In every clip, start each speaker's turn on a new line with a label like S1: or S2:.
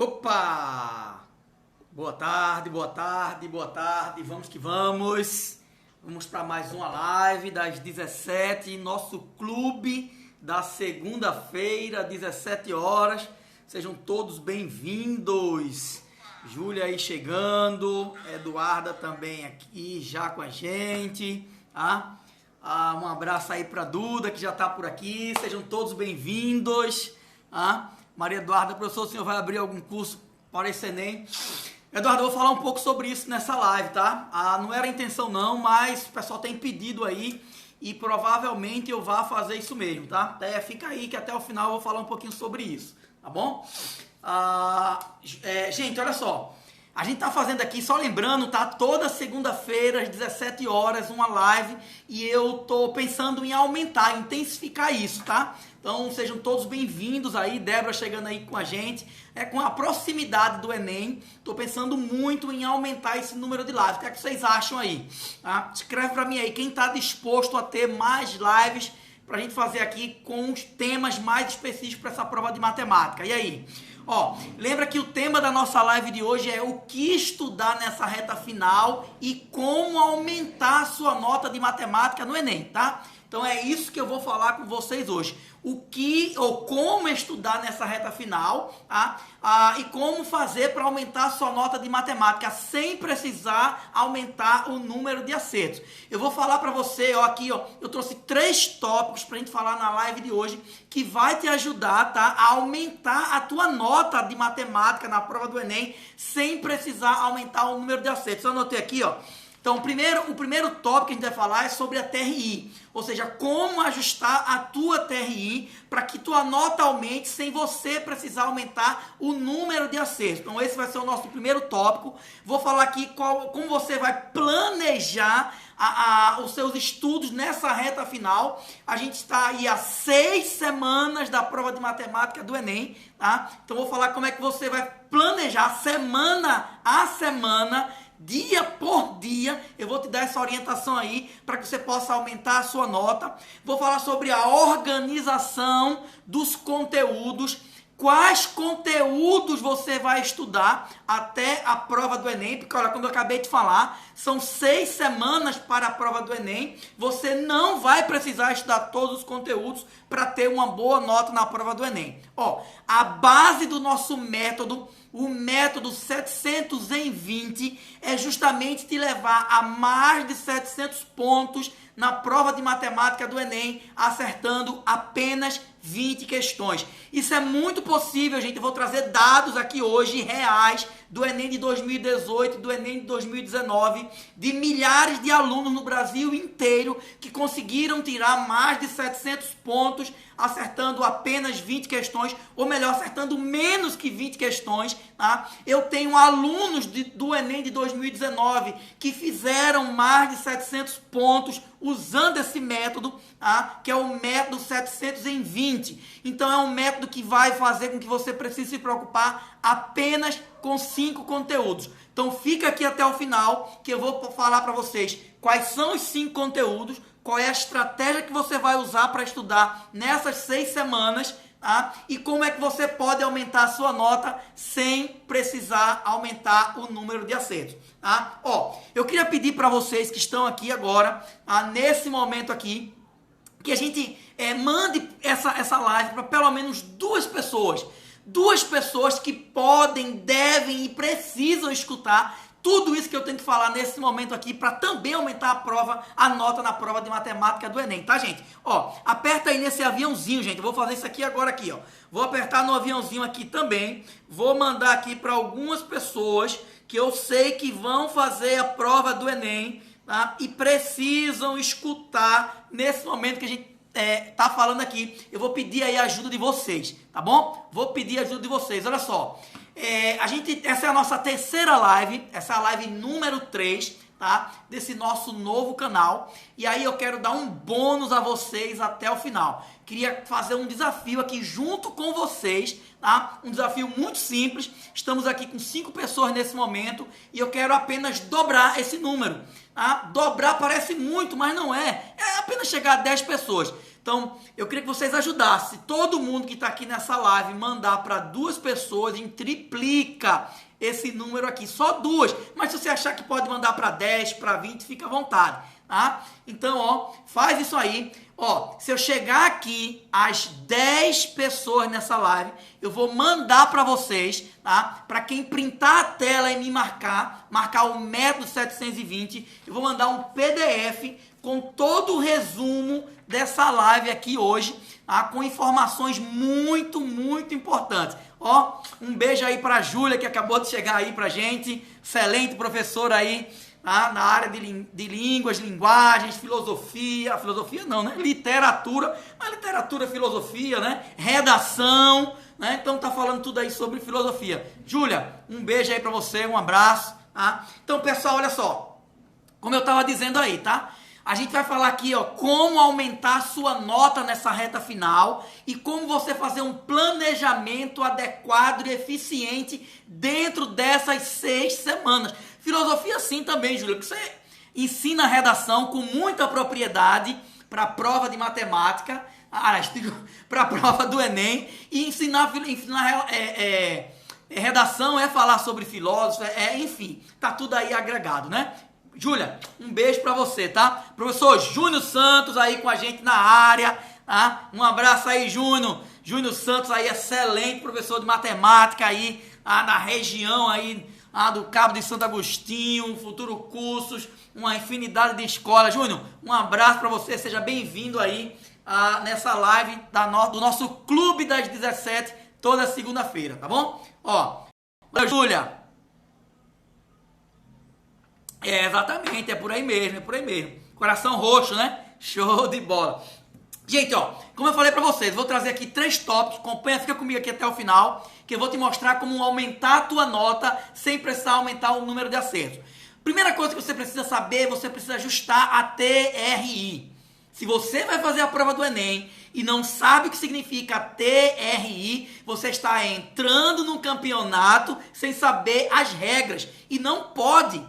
S1: Opa! Boa tarde, boa tarde, boa tarde. Vamos que vamos. Vamos para mais uma live das 17, nosso clube da segunda-feira, 17 horas. Sejam todos bem-vindos. Júlia aí chegando, Eduarda também aqui já com a gente, tá? Um abraço aí para Duda que já está por aqui. Sejam todos bem-vindos, tá? Maria Eduarda, professor, o senhor vai abrir algum curso para esse Enem? Eduardo, eu vou falar um pouco sobre isso nessa live, tá? Não era a intenção não, mas o pessoal tem pedido aí e provavelmente eu vá fazer isso mesmo, tá? Fica aí que até o final eu vou falar um pouquinho sobre isso, tá bom? Gente, olha só. A gente tá fazendo aqui, só lembrando, tá? Toda segunda-feira, às 17 horas, uma live. E eu tô pensando em aumentar, intensificar isso, tá? Então, sejam todos bem-vindos aí. Débora chegando aí com a gente. Com a proximidade do Enem, tô pensando muito em aumentar esse número de lives. O que é que vocês acham aí? Tá? Escreve pra mim aí, quem tá disposto a ter mais lives pra gente fazer aqui com os temas mais específicos para essa prova de matemática. E aí? Lembra que o tema da nossa live de hoje é o que estudar nessa reta final e como aumentar a sua nota de matemática no Enem, tá? Então é isso que eu vou falar com vocês hoje. O que ou como estudar nessa reta final, tá? E como fazer para aumentar a sua nota de matemática sem precisar aumentar o número de acertos. Eu vou falar para você, aqui, eu trouxe 3 tópicos para a gente falar na live de hoje que vai te ajudar, tá? A aumentar a tua nota de matemática na prova do Enem sem precisar aumentar o número de acertos. Eu anotei aqui, Então, o primeiro tópico que a gente vai falar é sobre a TRI, ou seja, como ajustar a tua TRI para que tua nota aumente sem você precisar aumentar o número de acertos. Então, esse vai ser o nosso primeiro tópico. Vou falar aqui como você vai planejar os seus estudos nessa reta final. A gente está aí há 6 semanas da prova de matemática do Enem, tá? Então, vou falar como é que você vai planejar semana a semana, dia por dia. Eu vou te dar essa orientação aí para que você possa aumentar a sua nota. Vou falar sobre a organização dos conteúdos, quais conteúdos você vai estudar até a prova do Enem, porque olha, como eu acabei de falar, são 6 semanas para a prova do Enem, você não vai precisar estudar todos os conteúdos para ter uma boa nota na prova do Enem. A base do nosso método, o método 720, é justamente te levar a mais de 700 pontos na prova de matemática do Enem, acertando apenas 20 questões. Isso é muito possível, gente. Eu vou trazer dados aqui hoje reais do Enem de 2018, do Enem de 2019, de milhares de alunos no Brasil inteiro que conseguiram tirar mais de 700 pontos acertando apenas 20 questões, ou melhor, acertando menos que 20 questões, tá? Eu tenho alunos do Enem de 2019 que fizeram mais de 700 pontos usando esse método, tá? Que é o método 720. Então é um método que vai fazer com que você precise se preocupar apenas com 5 conteúdos. Então fica aqui até o final que eu vou falar para vocês quais são os 5 conteúdos, qual é a estratégia que você vai usar para estudar nessas 6 semanas, tá? E como é que você pode aumentar a sua nota sem precisar aumentar o número de acertos, tá? Eu queria pedir para vocês que estão aqui agora, nesse momento aqui, que a gente mande essa live para pelo menos 2 pessoas. 2 pessoas que podem, devem e precisam escutar tudo isso que eu tenho que falar nesse momento aqui para também aumentar a nota na prova de matemática do Enem, tá, gente? Aperta aí nesse aviãozinho, gente. Eu vou fazer isso aqui agora aqui, Vou apertar no aviãozinho aqui também. Vou mandar aqui para algumas pessoas que eu sei que vão fazer a prova do Enem, tá? E precisam escutar nesse momento que a gente tá falando aqui. Eu vou pedir aí a ajuda de vocês, tá bom? Vou pedir a ajuda de vocês. Olha só. Essa é a nossa terceira live, essa é a live número 3, tá? Desse nosso novo canal. E aí eu quero dar um bônus a vocês até o final. Queria fazer um desafio aqui junto com vocês, tá? Um desafio muito simples. Estamos aqui com 5 pessoas nesse momento e eu quero apenas dobrar esse número, tá? Dobrar parece muito, mas não é. É apenas chegar a 10 pessoas. Então, eu queria que vocês ajudassem. Se todo mundo que está aqui nessa live mandar para 2 pessoas, a gente triplica esse número aqui. Só 2. Mas se você achar que pode mandar para 10, para 20, fica à vontade. Tá? Então, ó, faz isso aí. Ó, se eu chegar aqui às 10 pessoas nessa live, eu vou mandar para vocês, tá? Para quem printar a tela e me marcar o método 720, eu vou mandar um PDF com todo o resumo dessa live aqui hoje, tá? Com informações muito, muito importantes. Ó, um beijo aí para a Júlia, que acabou de chegar aí pra gente, excelente professora aí, tá? Na área de línguas, linguagens, filosofia não, né? Literatura, filosofia, né? Redação, né? Então tá falando tudo aí sobre filosofia. Júlia, um beijo aí para você, um abraço, tá? Então, pessoal, olha só, como eu tava dizendo aí, tá? A gente vai falar aqui, ó, como aumentar a sua nota nessa reta final e como você fazer um planejamento adequado e eficiente dentro dessas 6 semanas. Filosofia sim também, Júlia, porque você ensina a redação com muita propriedade para a prova de matemática, para a prova do Enem, e ensinar redação é falar sobre filósofos, enfim, tá tudo aí agregado, né? Júlia, um beijo pra você, tá? Professor Júnior Santos aí com a gente na área, tá? Um abraço aí, Júnior. Júnior Santos aí, excelente professor de matemática aí, na região aí, do Cabo de Santo Agostinho, Futuro Cursos, uma infinidade de escolas. Júnior, um abraço pra você, seja bem-vindo aí nessa live do nosso Clube das 17, toda segunda-feira, tá bom? Ó, Júlia. Exatamente, é por aí mesmo. Coração roxo, né? Show de bola. Gente, ó, como eu falei pra vocês, vou trazer aqui 3 tópicos, acompanha, fica comigo aqui até o final, que eu vou te mostrar como aumentar a tua nota sem precisar aumentar o número de acertos. Primeira coisa que você precisa saber, você precisa ajustar a TRI. Se você vai fazer a prova do Enem e não sabe o que significa TRI, você está entrando num campeonato sem saber as regras e não pode.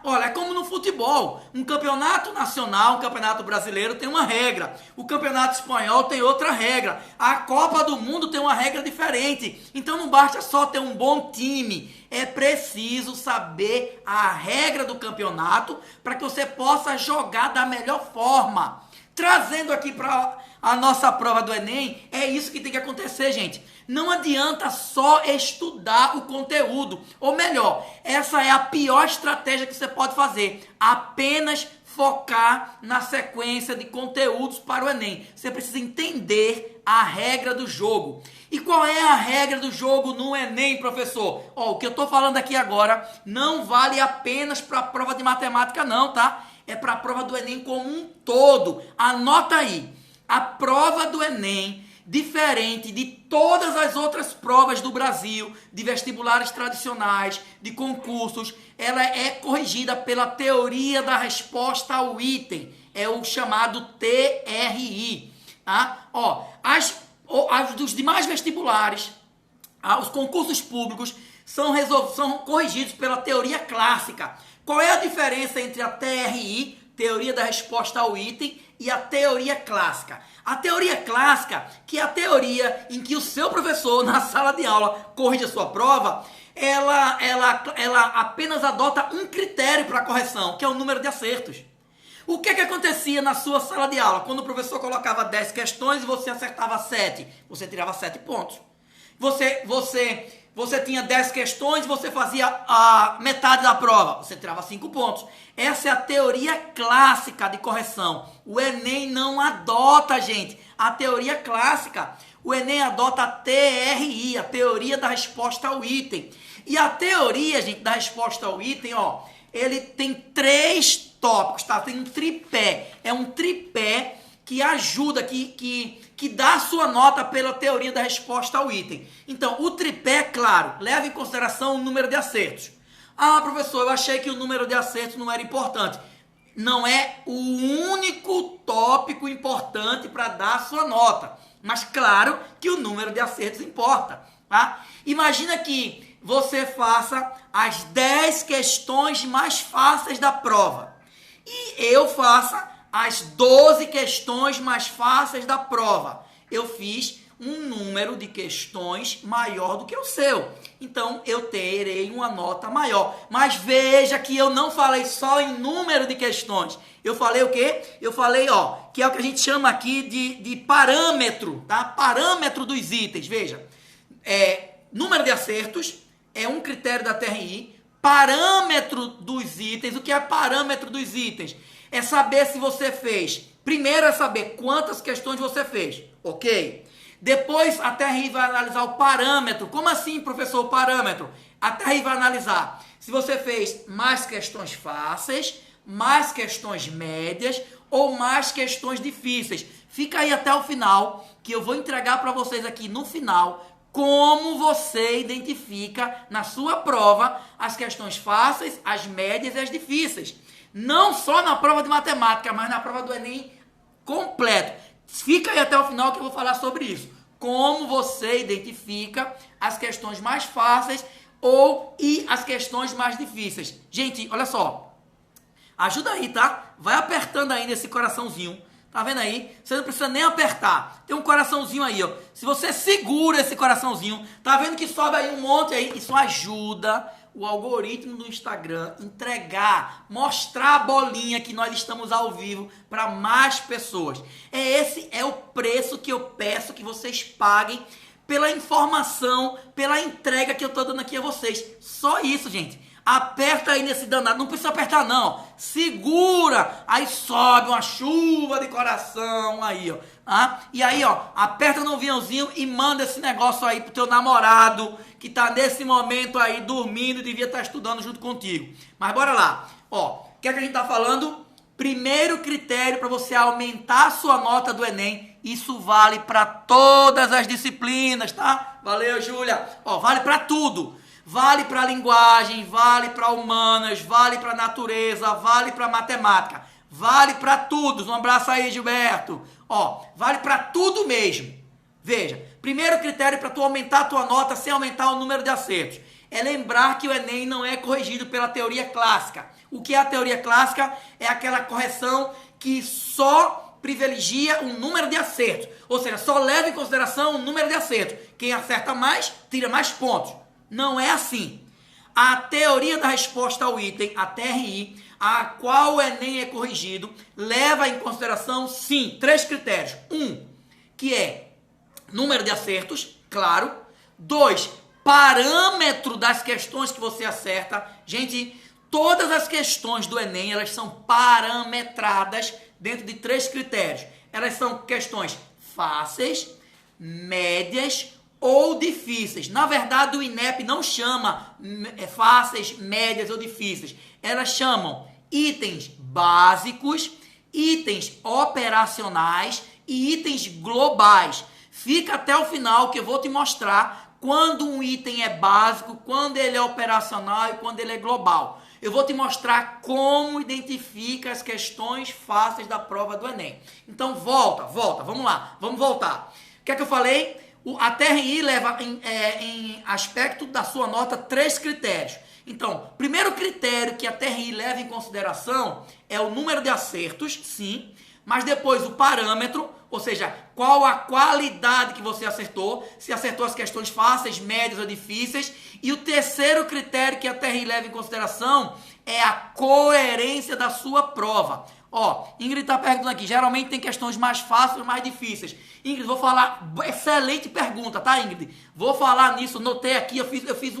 S1: Olha, é como no futebol, um campeonato nacional, um campeonato brasileiro tem uma regra, o campeonato espanhol tem outra regra, a Copa do Mundo tem uma regra diferente, então não basta só ter um bom time, é preciso saber a regra do campeonato para que você possa jogar da melhor forma. Trazendo aqui para a nossa prova do Enem, é isso que tem que acontecer, gente. Não adianta só estudar o conteúdo. Ou melhor, essa é a pior estratégia que você pode fazer. Apenas focar na sequência de conteúdos para o Enem. Você precisa entender a regra do jogo. E qual é a regra do jogo no Enem, professor? O que eu estou falando aqui agora não vale apenas para a prova de matemática não, tá? É para a prova do Enem como um todo. Anota aí. A prova do Enem, diferente de todas as outras provas do Brasil, de vestibulares tradicionais, de concursos, ela é corrigida pela teoria da resposta ao item. É o chamado TRI. Tá? As dos demais vestibulares, os concursos públicos, são corrigidos pela teoria clássica. Qual é a diferença entre a TRI, teoria da resposta ao item, e a teoria clássica? A teoria clássica, que é a teoria em que o seu professor, na sala de aula, corrige a sua prova, ela apenas adota um critério para a correção, que é o número de acertos. O que acontecia na sua sala de aula? Quando o professor colocava 10 questões e você acertava 7, você tirava 7 pontos. Você tinha 10 questões e você fazia a metade da prova, você tirava 5 pontos. Essa é a teoria clássica de correção. O Enem não adota, gente, a teoria clássica. O Enem adota a TRI, a teoria da resposta ao item. E a teoria, gente, da resposta ao item, ele tem 3 tópicos, tá? Tem um tripé. É um tripé que ajuda, que dá a sua nota pela teoria da resposta ao item. Então, o tripé, claro, leva em consideração o número de acertos. Professor, eu achei que o número de acertos não era importante. Não é o único tópico importante para dar a sua nota. Mas, claro, que o número de acertos importa. Tá? Imagina que você faça as 10 questões mais fáceis da prova. E eu faça as 12 questões mais fáceis da prova. Eu fiz um número de questões maior do que o seu. Então, eu terei uma nota maior. Mas veja que eu não falei só em número de questões. Eu falei o quê? Eu falei, ó, que é o que a gente chama aqui de parâmetro, tá? Parâmetro dos itens. Veja, número de acertos é um critério da TRI. Parâmetro dos itens. O que é parâmetro dos itens? É saber se você fez. Primeiro é saber quantas questões você fez, ok? Depois a TRI vai analisar o parâmetro. Como assim, professor, o parâmetro? A TRI vai analisar se você fez mais questões fáceis, mais questões médias ou mais questões difíceis. Fica aí até o final, que eu vou entregar para vocês aqui no final como você identifica na sua prova as questões fáceis, as médias e as difíceis. Não só na prova de matemática, mas na prova do Enem completo. Fica aí até o final que eu vou falar sobre isso. Como você identifica as questões mais fáceis e as questões mais difíceis. Gente, olha só. Ajuda aí, tá? Vai apertando aí nesse coraçãozinho. Tá vendo aí? Você não precisa nem apertar. Tem um coraçãozinho aí, ó. Se você segura esse coraçãozinho, tá vendo que sobe aí um monte aí? Isso ajuda o algoritmo do Instagram entregar, mostrar a bolinha que nós estamos ao vivo para mais pessoas. Esse é o preço que eu peço que vocês paguem pela informação, pela entrega que eu tô dando aqui a vocês. Só isso, gente. Aperta aí nesse danado, não precisa apertar não, segura, aí sobe uma chuva de coração aí, ó, tá? E aí, ó, aperta no aviãozinho e manda esse negócio aí pro teu namorado, que tá nesse momento aí dormindo e devia estar estudando junto contigo. Mas bora lá, ó, o que é que a gente tá falando? Primeiro critério para você aumentar a sua nota do Enem, isso vale para todas as disciplinas, tá? Valeu, Júlia, ó, vale para tudo. Vale para linguagem, vale para humanas, vale para natureza, vale para matemática, vale para tudo. Um abraço aí, Gilberto. Ó, vale para tudo mesmo. Veja, primeiro critério para tu aumentar a tua nota sem aumentar o número de acertos é lembrar que o Enem não é corrigido pela teoria clássica. O que é a teoria clássica? É aquela correção que só privilegia o número de acertos, ou seja, só leva em consideração o número de acertos. Quem acerta mais, tira mais pontos. Não é assim. A teoria da resposta ao item, a TRI, a qual o Enem é corrigido, leva em consideração, sim, 3 critérios. 1, que é número de acertos, claro. 2, parâmetro das questões que você acerta. Gente, todas as questões do Enem, elas são parametradas dentro de 3 critérios. Elas são questões fáceis, médias ou difíceis. Na verdade, o INEP não chama fáceis, médias ou difíceis. Elas chamam itens básicos, itens operacionais e itens globais. Fica até o final que eu vou te mostrar quando um item é básico, quando ele é operacional e quando ele é global. Eu vou te mostrar como identifica as questões fáceis da prova do Enem. Então, volta, vamos lá, vamos voltar. O que é que eu falei? A TRI leva em aspecto da sua nota 3 critérios. Então, primeiro critério que a TRI leva em consideração é o número de acertos, sim, mas depois o parâmetro, ou seja, qual a qualidade que você acertou, se acertou as questões fáceis, médias ou difíceis. E o terceiro critério que a TRI leva em consideração é a coerência da sua prova. Ó, Ingrid está perguntando aqui, geralmente tem questões mais fáceis ou mais difíceis. Ingrid, vou falar, excelente pergunta, tá, Ingrid? Vou falar nisso, notei aqui, eu fiz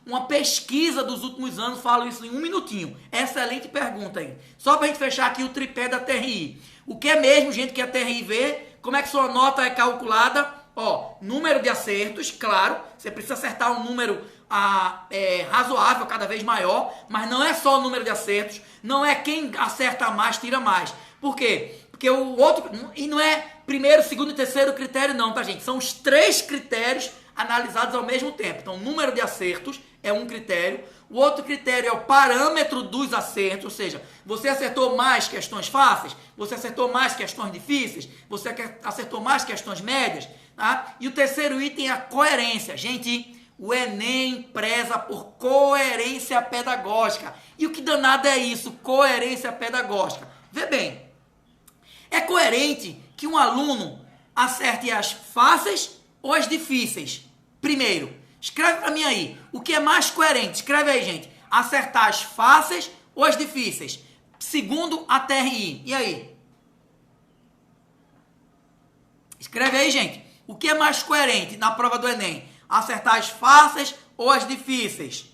S1: uma pesquisa dos últimos anos, falo isso em 1 minutinho. Excelente pergunta aí. Só pra gente fechar aqui o tripé da TRI. O que é mesmo, gente, que a TRI vê? Como é que sua nota é calculada? Ó, número de acertos, claro, você precisa acertar um número razoável, cada vez maior, mas não é só o número de acertos, não é quem acerta mais, tira mais. Por quê? Porque o outro, e não é primeiro, segundo e terceiro critério não, tá, gente? São os 3 critérios analisados ao mesmo tempo. Então, o número de acertos é um critério, o outro critério é o parâmetro dos acertos, ou seja, você acertou mais questões fáceis, você acertou mais questões difíceis, você acertou mais questões médias, tá? E o terceiro item é a coerência. Gente, o Enem preza por coerência pedagógica. E o que danado é isso? Coerência pedagógica. Vê bem, É coerente que um aluno acerte as fáceis ou as difíceis? Primeiro, escreve para mim aí. O que é mais coerente? Escreve aí, gente. Acertar as fáceis ou as difíceis? Segundo a TRI. E aí? Escreve aí, gente. O que é mais coerente na prova do Enem? Acertar as fáceis ou as difíceis?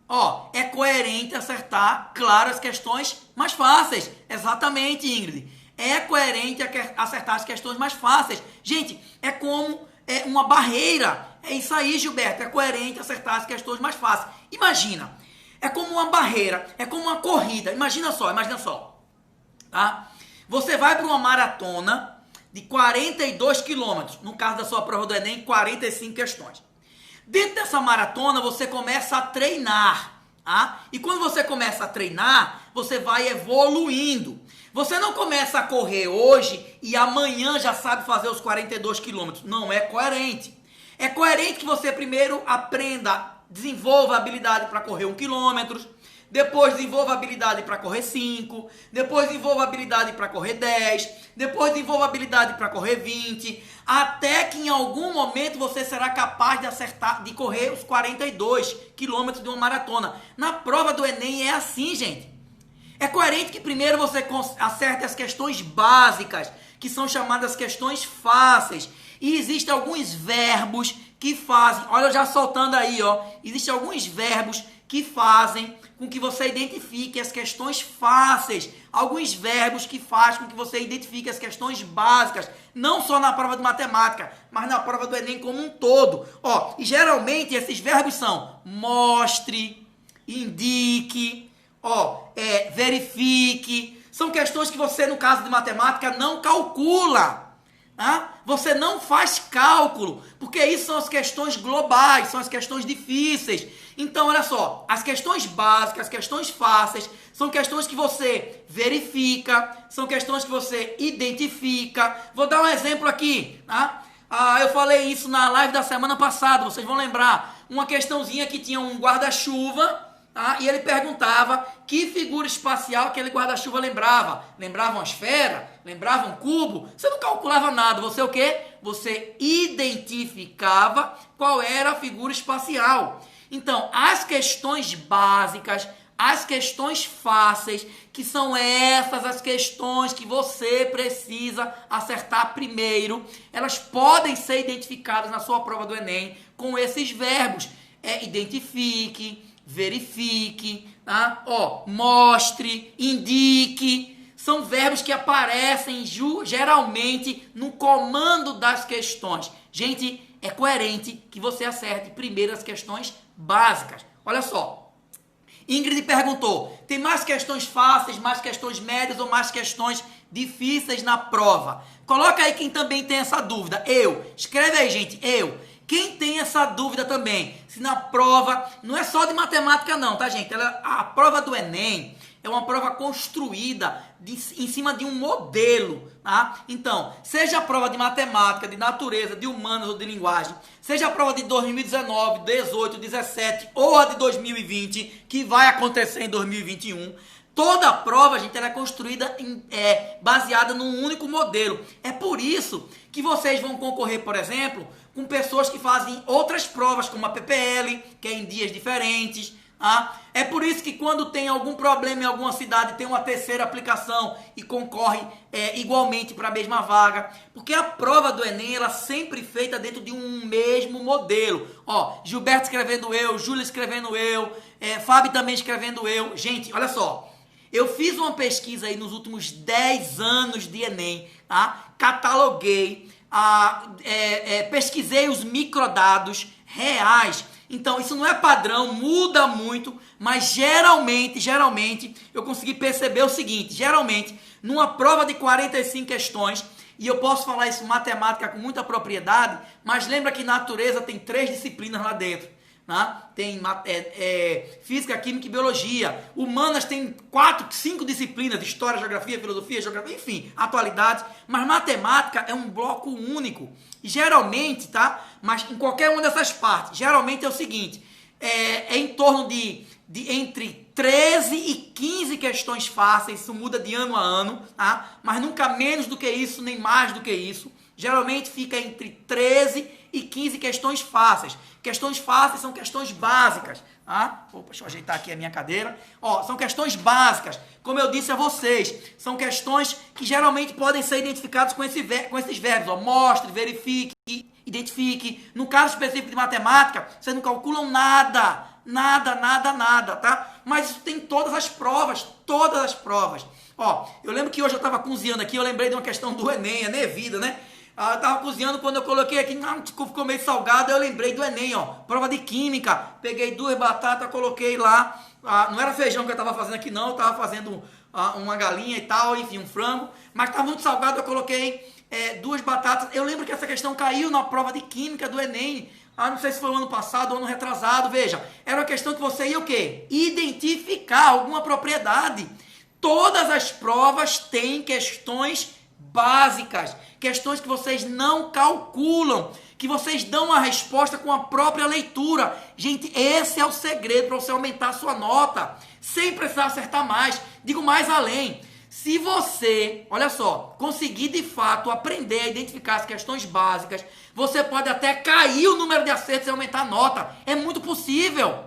S1: Ó, é coerente acertar, claro, as questões mais fáceis. Exatamente, Ingrid. É coerente acertar as questões mais fáceis. Gente, é como uma barreira. É isso aí, Gilberto. É coerente acertar as questões mais fáceis. Imagina. É como uma barreira. É como uma corrida. Imagina só. Tá? Você vai para uma maratona de 42 quilômetros. No caso da sua prova do Enem, 45 questões. Dentro dessa maratona, você começa a treinar. Tá? E quando você começa a treinar, você vai evoluindo. Você não começa a correr hoje e amanhã já sabe fazer os 42 quilômetros. Não é coerente. É coerente que você primeiro aprenda, desenvolva a habilidade para correr 1 quilômetro, depois desenvolva a habilidade para correr 5, depois desenvolva a habilidade para correr 10, depois desenvolva a habilidade para correr 20, até que em algum momento você será capaz de acertar, de correr os 42 quilômetros de uma maratona. Na prova do Enem é assim, gente. É coerente que primeiro você acerte as questões básicas, que são chamadas questões fáceis. E existem alguns verbos que fazem, olha eu já soltando aí, ó. Existem alguns verbos que fazem com que você identifique as questões fáceis. Alguns verbos que fazem com que você identifique as questões básicas. Não só na prova de matemática, mas na prova do Enem como um todo. Ó, e geralmente esses verbos são mostre, indique, verifique. São questões que você, no caso de matemática, não calcula. Você não faz cálculo, porque isso são as questões globais, são as questões difíceis. Então, olha só, as questões básicas, as questões fáceis, são questões que você verifica, são questões que você identifica. Vou dar um exemplo aqui, tá? Eu falei isso na live da semana passada, vocês vão lembrar. Uma questãozinha que tinha um guarda-chuva, tá? E ele perguntava que figura espacial aquele guarda-chuva lembrava. Lembrava uma esfera? Lembrava um cubo? Você não calculava nada. Você o quê? Você identificava qual era a figura espacial. Então, as questões básicas, as questões fáceis, que são essas as questões que você precisa acertar primeiro, elas podem ser identificadas na sua prova do Enem com esses verbos. Identifique, verifique, tá? Mostre, indique. São verbos que aparecem geralmente no comando das questões. Gente, é coerente que você acerte primeiro as questões básicas. Olha só. Ingrid perguntou, tem mais questões fáceis, mais questões médias ou mais questões difíceis na prova? Coloca aí quem também tem essa dúvida. Escreve aí, gente. Quem tem essa dúvida também? Se na prova, não é só de matemática não, tá, gente? A prova do Enem é uma prova construída em cima de um modelo, tá? Então, seja a prova de matemática, de natureza, de humanas ou de linguagem, seja a prova de 2019, 18, 17 ou a de 2020, que vai acontecer em 2021, toda a prova, gente, ela é construída baseada num único modelo. É por isso que vocês vão concorrer, por exemplo, com pessoas que fazem outras provas, como a PPL, que é em dias diferentes. É por isso que quando tem algum problema em alguma cidade, tem uma terceira aplicação e concorre igualmente para a mesma vaga. Porque a prova do Enem, ela é sempre feita dentro de um mesmo modelo. Gilberto escrevendo eu, Júlia escrevendo eu, Fábio também escrevendo eu. Gente, olha só. Eu fiz uma pesquisa aí nos últimos 10 anos de Enem, tá? Cataloguei, pesquisei os microdados reais. Então, isso não é padrão, muda muito, mas geralmente, eu consegui perceber o seguinte, geralmente, numa prova de 45 questões, e eu posso falar isso em matemática com muita propriedade, mas lembra que natureza tem 3 disciplinas lá dentro. Tem física, química e biologia. Humanas tem 4, 5 disciplinas, história, geografia, filosofia, enfim, atualidades. Mas matemática é um bloco único. E geralmente, tá? Mas em qualquer uma dessas partes, geralmente é o seguinte, é em torno de entre 13 e 15 questões fáceis, isso muda de ano a ano, tá? Mas nunca menos do que isso, nem mais do que isso. Geralmente fica entre 13 e 15 questões fáceis. Questões fáceis são questões básicas, tá? Opa, deixa eu ajeitar aqui a minha cadeira. Ó, são questões básicas, como eu disse a vocês, são questões que geralmente podem ser identificadas com esses verbos, ó, mostre, verifique, identifique. No caso específico de matemática, vocês não calculam nada, tá? Mas isso tem todas as provas. Ó, eu lembro que hoje eu estava cozinhando aqui, eu lembrei de uma questão do Enem, vida, né? Eu estava cozinhando, quando eu coloquei aqui, ficou meio salgado, eu lembrei do Enem, ó, prova de química, peguei 2 batatas, coloquei lá, não era feijão que eu estava fazendo aqui não, eu estava fazendo uma galinha e tal, enfim, um frango, mas estava muito salgado, eu coloquei 2 batatas. Eu lembro que essa questão caiu na prova de química do Enem, não sei se foi o ano passado ou ano retrasado, veja, era uma questão que você ia o quê? Identificar alguma propriedade. Todas as provas têm questões básicas, questões que vocês não calculam, que vocês dão a resposta com a própria leitura. Gente, esse é o segredo para você aumentar a sua nota, sem precisar acertar mais. Digo mais além, se você, olha só, conseguir de fato aprender a identificar as questões básicas, você pode até cair o número de acertos e aumentar a nota. É muito possível,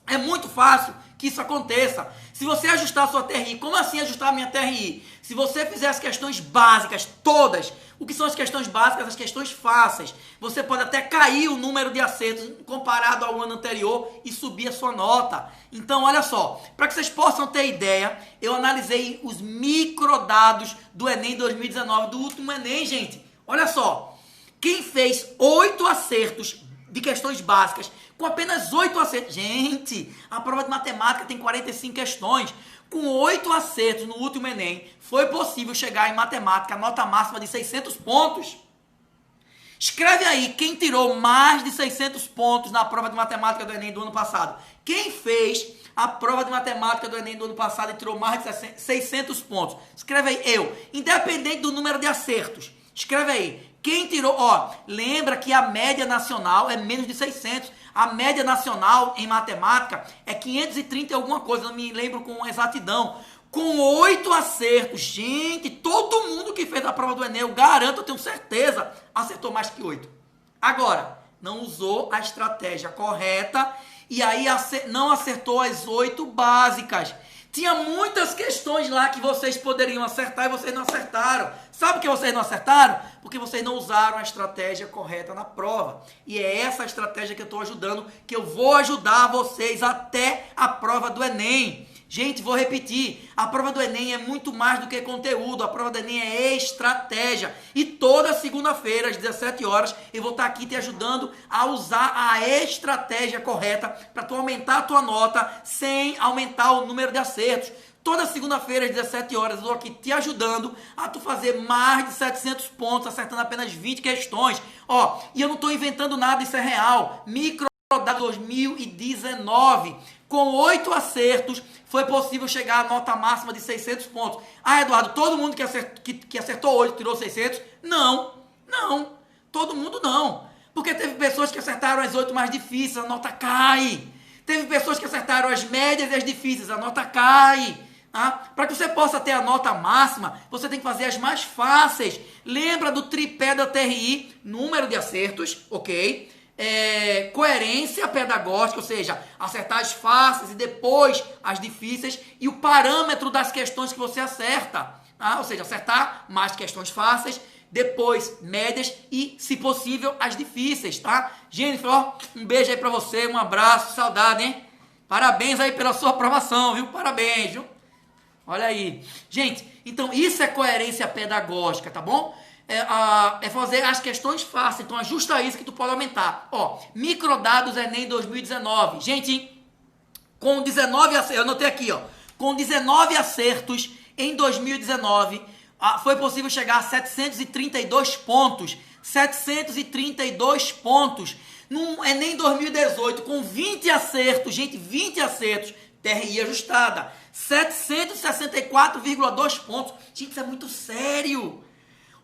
S1: é muito fácil que isso aconteça. Se você ajustar a sua TRI, como assim ajustar a minha TRI? Se você fizer as questões básicas todas, o que são as questões básicas? As questões fáceis. Você pode até cair o número de acertos comparado ao ano anterior e subir a sua nota. Então, olha só, para que vocês possam ter ideia, eu analisei os microdados do Enem 2019, do último Enem, gente. Olha só, quem fez 8 acertos de questões básicas, com apenas 8 acertos. Gente, a prova de matemática tem 45 questões. Com 8 acertos no último Enem, foi possível chegar em matemática a nota máxima de 600 pontos. Escreve aí, quem tirou mais de 600 pontos na prova de matemática do Enem do ano passado? Quem fez a prova de matemática do Enem do ano passado e tirou mais de 600 pontos? Escreve aí, eu. Independente do número de acertos. Escreve aí. Quem tirou, ó, lembra que a média nacional é menos de 600. A média nacional em matemática é 530 e alguma coisa, não me lembro com exatidão. Com 8 acertos, gente, todo mundo que fez a prova do Enem, eu garanto, eu tenho certeza, acertou mais que 8. Agora, não usou a estratégia correta e aí não acertou as 8 básicas. Tinha muitas questões lá que vocês poderiam acertar e vocês não acertaram. Sabe por que vocês não acertaram? Porque vocês não usaram a estratégia correta na prova. E é essa estratégia que eu estou ajudando, que eu vou ajudar vocês até a prova do Enem. Gente, vou repetir, a prova do Enem é muito mais do que conteúdo, a prova do Enem é estratégia. E toda segunda-feira, às 17 horas, eu vou estar aqui te ajudando a usar a estratégia correta para tu aumentar a tua nota sem aumentar o número de acertos. Toda segunda-feira, às 17 horas, eu estou aqui te ajudando a tu fazer mais de 700 pontos, acertando apenas 20 questões. Ó, e eu não estou inventando nada, isso é real. Microdado 2019, com 8 acertos, foi possível chegar à nota máxima de 600 pontos. Ah, Eduardo, todo mundo que acertou 8 tirou 600? Não, todo mundo não. Porque teve pessoas que acertaram as 8 mais difíceis, a nota cai. Teve pessoas que acertaram as médias e as difíceis, a nota cai. Para que você possa ter a nota máxima, você tem que fazer as mais fáceis. Lembra do tripé da TRI, número de acertos, ok? Coerência pedagógica, ou seja, acertar as fáceis e depois as difíceis, e o parâmetro das questões que você acerta, ou seja, acertar mais questões fáceis, depois médias e, se possível, as difíceis, tá? Jennifer, ó, um beijo aí pra você, um abraço, saudade, hein? Parabéns aí pela sua aprovação, viu? Parabéns, viu? Olha aí. Gente, então isso é coerência pedagógica, tá bom? É fazer as questões fáceis, então ajusta isso que tu pode aumentar. Ó, microdados Enem 2019. Gente, com 19 acertos, eu anotei aqui, ó, com 19 acertos em 2019, foi possível chegar a 732 pontos. 732 pontos. No Enem 2018, com 20 acertos, gente, 20 acertos, TRI ajustada, 764,2 pontos. Gente, isso é muito sério.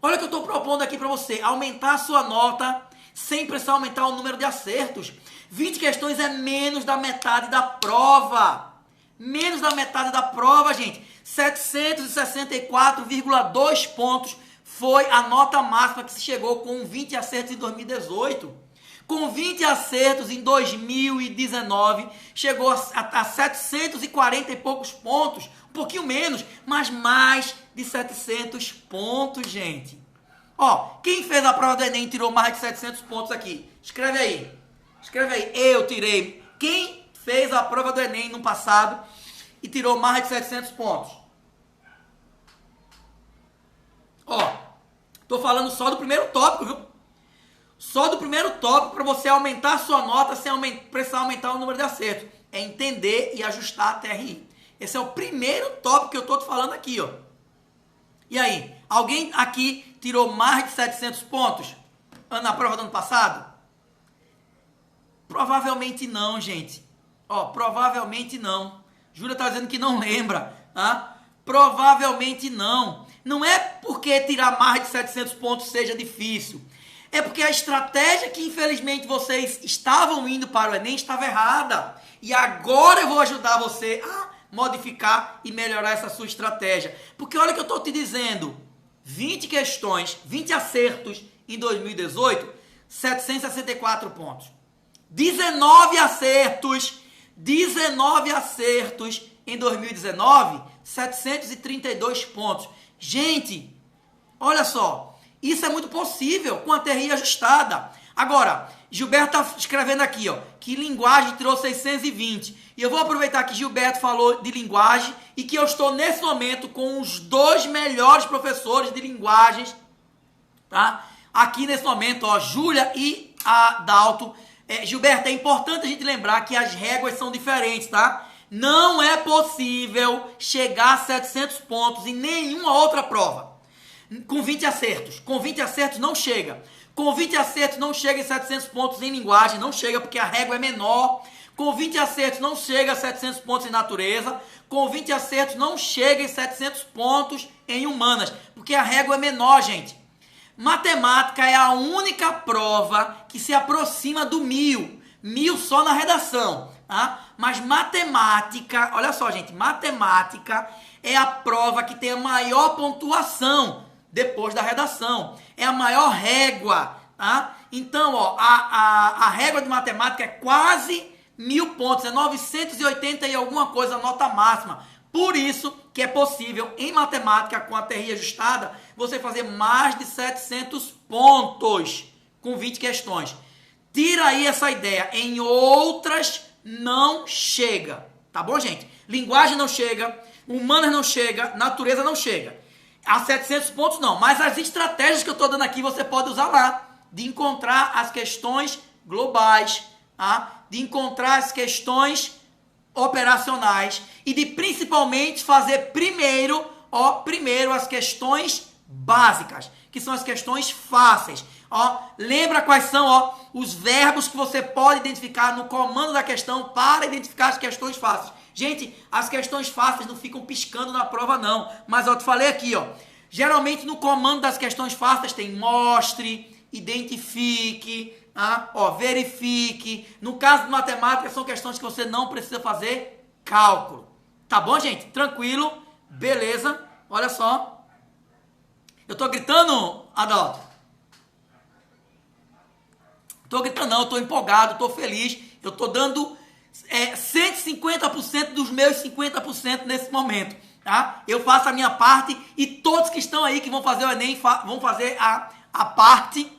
S1: Olha o que eu estou propondo aqui para você, aumentar a sua nota sem precisar aumentar o número de acertos. 20 questões é menos da metade da prova. Menos da metade da prova, gente. 764,2 pontos foi a nota máxima que se chegou com 20 acertos em 2018. Com 20 acertos em 2019, chegou a 740 e poucos pontos. Um pouquinho menos, mas mais de 700 pontos, gente. Ó, quem fez a prova do Enem e tirou mais de 700 pontos aqui? Escreve aí. Escreve aí. Eu tirei. Quem fez a prova do Enem no passado e tirou mais de 700 pontos? Ó, tô falando só do primeiro tópico, viu? Só do primeiro tópico para você aumentar a sua nota sem precisar aumentar o número de acertos. É entender e ajustar a TRI. Esse é o primeiro tópico que eu tô te falando aqui, ó. E aí, alguém aqui tirou mais de 700 pontos na prova do ano passado? Provavelmente não, gente. Ó, provavelmente não. Júlia tá dizendo que não lembra, tá? Provavelmente não. Não é porque tirar mais de 700 pontos seja difícil. É porque a estratégia que infelizmente vocês estavam indo para o Enem estava errada. E agora eu vou ajudar você a modificar e melhorar essa sua estratégia. Porque olha o que eu estou te dizendo. 20 questões, 20 acertos em 2018, 764 pontos. 19 acertos em 2019, 732 pontos. Gente, olha só. Isso é muito possível com a TRI ajustada. Agora, Gilberto está escrevendo aqui, ó, que linguagem tirou 620. E eu vou aproveitar que Gilberto falou de linguagem e que eu estou nesse momento com os 2 melhores professores de linguagens, tá? Aqui nesse momento, ó, Júlia e a Dalto. Gilberto, é importante a gente lembrar que as réguas são diferentes, tá? Não é possível chegar a 700 pontos em nenhuma outra prova. Com 20 acertos. Com 20 acertos não chega. Com 20 acertos não chega em 700 pontos em linguagem. Não chega porque a régua é menor. Com 20 acertos não chega a 700 pontos em natureza. Com 20 acertos não chega em 700 pontos em humanas. Porque a régua é menor, gente. Matemática é a única prova que se aproxima do 1000. 1000 só na redação. Tá? Mas matemática, olha só, gente. Matemática é a prova que tem a maior pontuação depois da redação. É a maior régua, tá? Então, ó, a régua de matemática é quase 1000 pontos, é 980 e alguma coisa a nota máxima. Por isso que é possível, em matemática, com a TRI ajustada, você fazer mais de 700 pontos com 20 questões. Tira aí essa ideia. Em outras, não chega. Tá bom, gente? Linguagem não chega, humanas não chega, natureza não chega. A 700 pontos não, mas as estratégias que eu estou dando aqui você pode usar lá, de encontrar as questões globais, tá? De encontrar as questões operacionais e de principalmente fazer primeiro as questões básicas, que são as questões fáceis. Ó, lembra quais são, ó, os verbos que você pode identificar no comando da questão para identificar as questões fáceis. Gente, as questões fáceis não ficam piscando na prova não, mas eu te falei aqui, ó, geralmente no comando das questões fáceis tem mostre, identifique, ó, verifique. No caso de matemática são questões que você não precisa fazer cálculo. Tá bom, gente? Tranquilo? Beleza? Olha só. Eu tô gritando, Adalto? Tô gritando não, eu tô empolgado, tô feliz. Eu tô dando 150% dos meus 50% nesse momento, tá? Eu faço a minha parte e todos que estão aí que vão fazer o Enem vão fazer a parte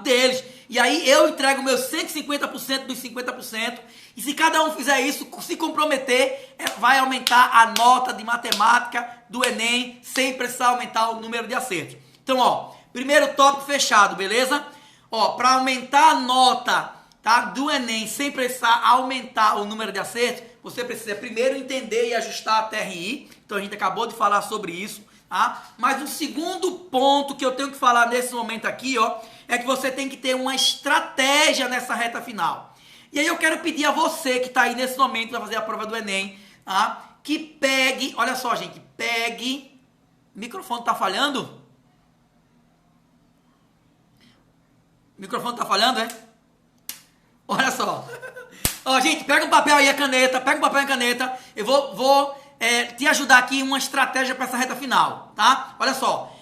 S1: deles. E aí eu entrego meus 150% dos 50%. E se cada um fizer isso, se comprometer, vai aumentar a nota de matemática do Enem sem precisar aumentar o número de acertos. Então, ó, primeiro tópico fechado, beleza? Ó, para aumentar a nota, tá, do Enem sem precisar aumentar o número de acertos, você precisa primeiro entender e ajustar a TRI. Então a gente acabou de falar sobre isso, tá? Mas o segundo ponto que eu tenho que falar nesse momento aqui, ó, é que você tem que ter uma estratégia nessa reta final. E aí eu quero pedir a você que está aí nesse momento para fazer a prova do Enem, tá, que pegue, olha só, gente, pegue, o microfone está falhando? O microfone tá falhando, é? Olha só. Ó, gente, pega um papel aí, a caneta. Pega um papel e a caneta. Eu vou te ajudar aqui em uma estratégia para essa reta final, tá? Olha só.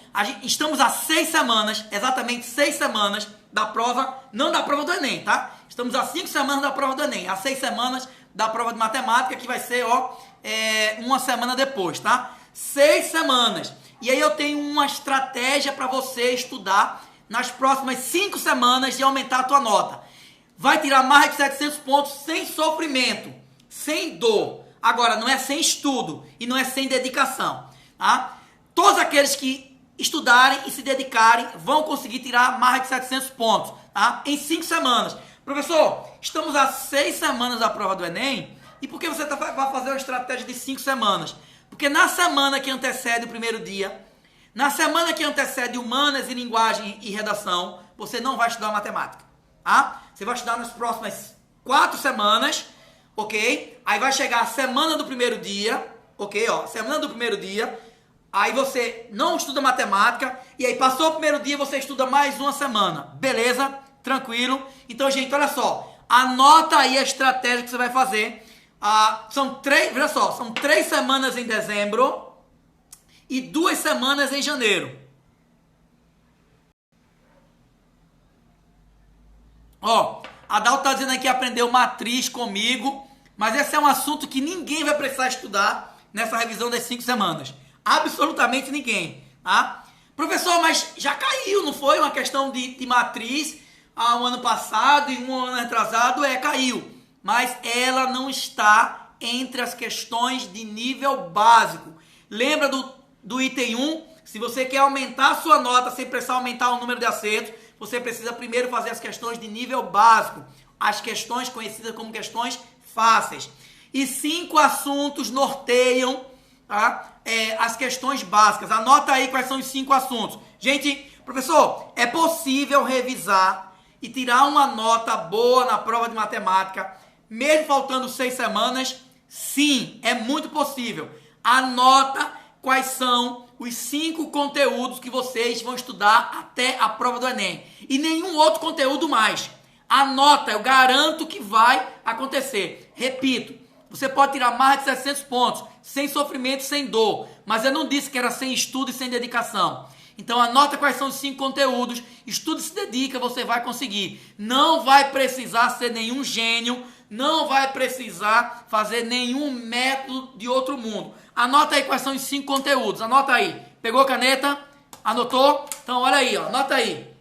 S1: Estamos há 6 semanas, exatamente 6 semanas da prova, não da prova do Enem, tá? Estamos há 5 semanas da prova do Enem. Há 6 semanas da prova de matemática, que vai ser, uma semana depois, tá? 6 semanas. E aí eu tenho uma estratégia para você estudar nas próximas 5 semanas de aumentar a tua nota. Vai tirar mais de 700 pontos sem sofrimento, sem dor. Agora, não é sem estudo e não é sem dedicação, tá? Todos aqueles que estudarem e se dedicarem vão conseguir tirar mais de 700 pontos, tá? Em 5 semanas. Professor, estamos há 6 semanas da prova do Enem, e por que você vai fazer uma estratégia de 5 semanas? Porque na semana que antecede o primeiro dia, na semana que antecede Humanas e Linguagem e Redação, você não vai estudar matemática, tá? Você vai estudar nas próximas 4 semanas, ok? Aí vai chegar a semana do primeiro dia, ok? Semana do primeiro dia, aí você não estuda matemática, e aí passou o primeiro dia, você estuda mais uma semana, beleza? Tranquilo? Então, gente, olha só, anota aí a estratégia que você vai fazer. São 3 semanas em dezembro e 2 semanas em janeiro. A Dal tá dizendo aqui que aprendeu matriz comigo, mas esse é um assunto que ninguém vai precisar estudar nessa revisão das 5 semanas. Absolutamente ninguém, tá? Professor, mas já caiu, não foi? Uma questão de matriz um ano passado e um ano atrasado, caiu. Mas ela não está entre as questões de nível básico. Lembra do item 1? Se você quer aumentar a sua nota sem precisar aumentar o número de acertos, você precisa primeiro fazer as questões de nível básico. As questões conhecidas como questões fáceis. E 5 assuntos norteiam, tá? As questões básicas. Anota aí quais são os 5 assuntos. Gente, professor, é possível revisar e tirar uma nota boa na prova de matemática, mesmo faltando 6 semanas? Sim, é muito possível. Anota quais são os 5 conteúdos que vocês vão estudar até a prova do Enem. E nenhum outro conteúdo mais. Anota, eu garanto que vai acontecer. Repito, você pode tirar mais de 700 pontos, sem sofrimento, sem dor. Mas eu não disse que era sem estudo e sem dedicação. Então anota quais são os 5 conteúdos, estuda e se dedica, você vai conseguir. Não vai precisar ser nenhum gênio, não vai precisar fazer nenhum método de outro mundo. Anota aí quais são os 5 conteúdos, anota aí. Pegou a caneta? Anotou? Então olha aí, anota aí.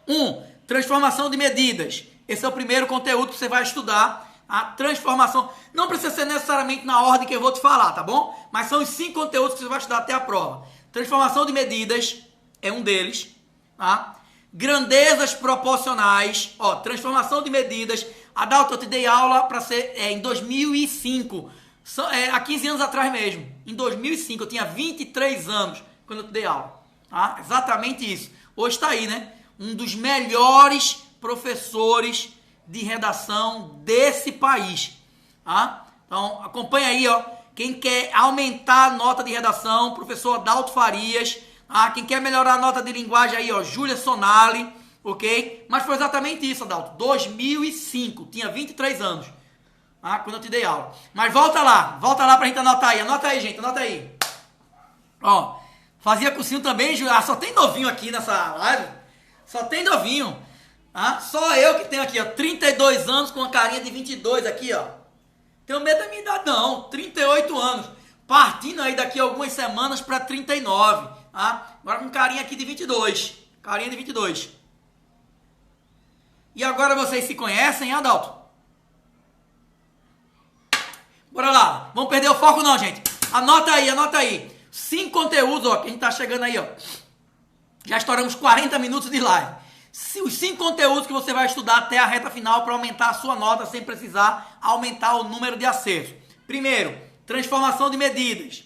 S1: 1. Transformação de medidas. Esse é o primeiro conteúdo que você vai estudar. A transformação, não precisa ser necessariamente na ordem que eu vou te falar, tá bom? Mas são os 5 conteúdos que você vai estudar até a prova. Transformação de medidas é um deles, tá? Grandezas proporcionais, transformação de medidas. Adalto, eu te dei aula para ser em 2005, há 15 anos atrás mesmo. Em 2005, eu tinha 23 anos quando eu te dei aula, tá? Exatamente isso. Hoje está aí, né? Um dos melhores professores de redação desse país, tá? Então, acompanha aí, quem quer aumentar a nota de redação, professor Adalto Farias. Quem quer melhorar a nota de linguagem aí, Júlia Sonali, ok? Mas foi exatamente isso, Adalto. 2005, tinha 23 anos, quando eu te dei aula. Mas volta lá pra gente anotar aí. Anota aí, gente, anota aí. Fazia cursinho também, só tem novinho aqui nessa live. Só tem novinho. Só eu que tenho aqui, 32 anos com uma carinha de 22 aqui, Tenho medo da minha idade não, 38 anos. Partindo aí daqui a algumas semanas para 39. Agora com carinha aqui de 22. Carinha de 22. E agora vocês se conhecem, Adalto? Bora lá. Vamos perder o foco não, gente. Anota aí. 5 conteúdos, que a gente tá chegando aí, Já estouramos 40 minutos de live. Os 5 conteúdos que você vai estudar até a reta final para aumentar a sua nota sem precisar aumentar o número de acertos. Primeiro, transformação de medidas.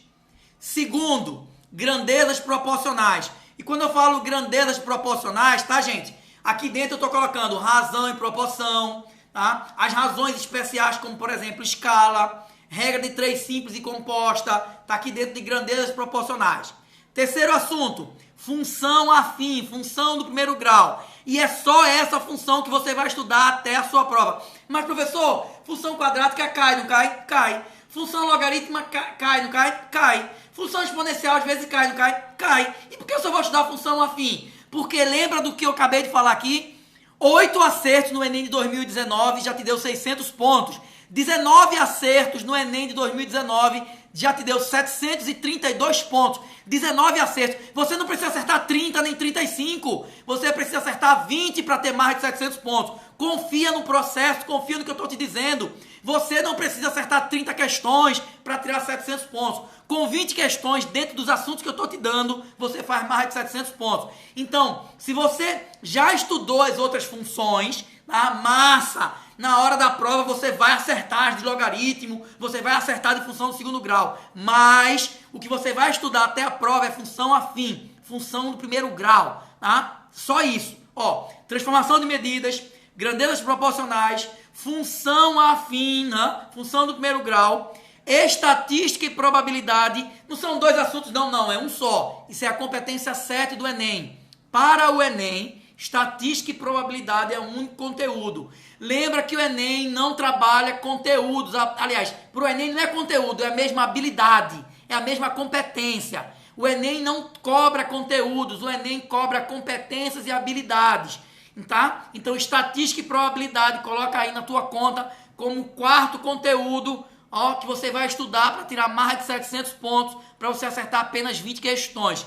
S1: Segundo, grandezas proporcionais. E quando eu falo grandezas proporcionais, tá, gente? Aqui dentro eu estou colocando razão e proporção, tá? As razões especiais, como por exemplo, escala, regra de 3 simples e composta, tá aqui dentro de grandezas proporcionais. Terceiro assunto, função afim, função do primeiro grau. E é só essa função que você vai estudar até a sua prova. Mas, professor, função quadrática cai, não cai? Cai. Função logarítmica cai, não cai? Cai. Função exponencial às vezes cai, não cai? Cai. E por que eu só vou estudar função afim? Porque lembra do que eu acabei de falar aqui? 8 acertos no Enem de 2019 já te deu 600 pontos. 19 acertos no Enem de 2019 já te deu 732 pontos. 19 acertos. Você não precisa acertar 30 nem 35. Você precisa acertar 20 para ter mais de 700 pontos. Confia no processo, confia no que eu estou te dizendo. Você não precisa acertar 30 questões para tirar 700 pontos. Com 20 questões dentro dos assuntos que eu estou te dando, você faz mais de 700 pontos. Então, se você já estudou as outras funções, a massa, na hora da prova você vai acertar as de logaritmo, você vai acertar de função do segundo grau. Mas o que você vai estudar até a prova é função afim, função do primeiro grau, tá? Só isso. Ó, transformação de medidas, grandezas proporcionais, função afim, né? Função do primeiro grau, estatística e probabilidade. Não são dois assuntos, não, é um só. Isso é a competência 7 do Enem. Para o Enem, estatística e probabilidade é um único conteúdo. Lembra que o Enem não trabalha conteúdos. Aliás, para o Enem não é conteúdo, é a mesma habilidade, é a mesma competência. O Enem não cobra conteúdos, o Enem cobra competências e habilidades. Tá? Então, estatística e probabilidade, coloca aí na tua conta como quarto conteúdo, ó, que você vai estudar para tirar mais de 700 pontos, para você acertar apenas 20 questões.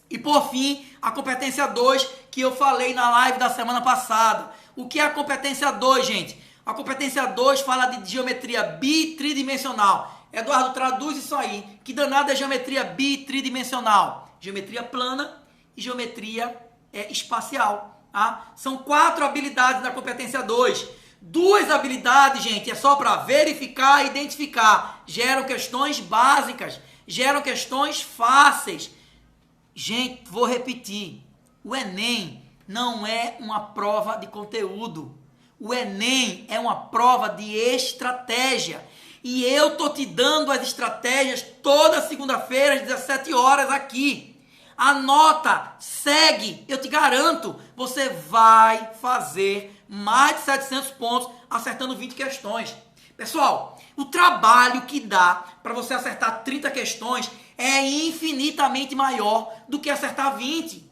S1: E por fim, a competência 2, que eu falei na live da semana passada. O que é a competência 2, gente? A competência 2 fala de geometria bitridimensional. Eduardo, traduz isso aí. Que danada é geometria bitridimensional? Geometria plana e geometria espacial. Tá? São 4 habilidades da competência 2. 2 habilidades, gente, é só para verificar e identificar. Geram questões básicas, geram questões fáceis. Gente, vou repetir. O Enem não é uma prova de conteúdo. O Enem é uma prova de estratégia. E eu tô te dando as estratégias toda segunda-feira às 17 horas aqui. Anota, segue, eu te garanto, você vai fazer mais de 700 pontos acertando 20 questões. Pessoal, o trabalho que dá para você acertar 30 questões é infinitamente maior do que acertar 20.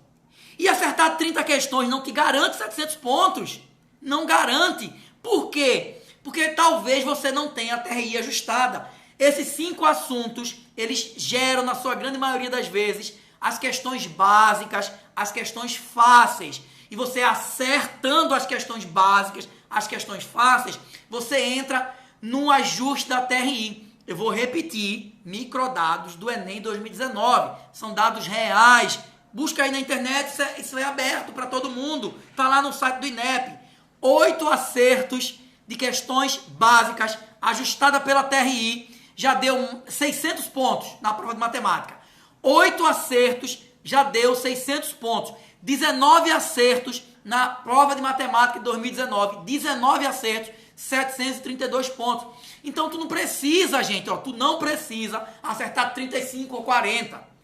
S1: E acertar 30 questões não te garante 700 pontos. Não garante. Por quê? Porque talvez você não tenha a TRI ajustada. Esses 5 assuntos, eles geram, na sua grande maioria das vezes, as questões básicas, as questões fáceis. E você acertando as questões básicas, as questões fáceis, você entra no ajuste da TRI. Eu vou repetir, microdados do Enem 2019. São dados reais. Busca aí na internet, isso é aberto para todo mundo. Está lá no site do INEP. 8 acertos de questões básicas, ajustada pela TRI, já deu 600 pontos na prova de matemática. 8 acertos já deu 600 pontos. 19 acertos na prova de matemática de 2019. 19 acertos, 732 pontos. Então tu não precisa, gente, ó, tu não precisa acertar 35 ou 40.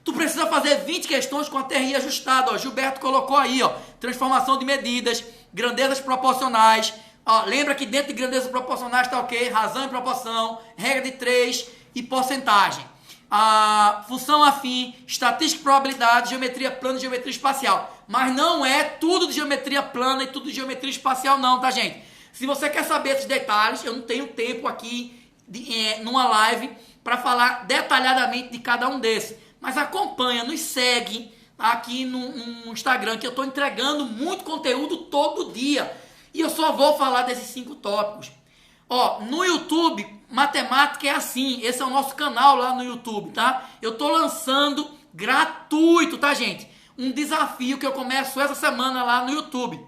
S1: Tu precisa fazer 20 questões com a TRI ajustada, ó. Gilberto colocou aí, ó, transformação de medidas, grandezas proporcionais. Ó, lembra que dentro de grandezas proporcionais está o quê? Razão e proporção, regra de 3 e porcentagem. A função afim, estatística e probabilidade, geometria plana e geometria espacial. Mas não é tudo de geometria plana e tudo de geometria espacial não, tá, gente? Se você quer saber esses detalhes, eu não tenho tempo aqui numa live para falar detalhadamente de cada um desses. Mas acompanha, nos segue aqui no Instagram, que eu estou entregando muito conteúdo todo dia. E eu só vou falar desses 5 tópicos. Ó, no YouTube, matemática é assim. Esse é o nosso canal lá no YouTube, tá? Eu tô lançando gratuito, tá, gente? Um desafio que eu começo essa semana lá no YouTube.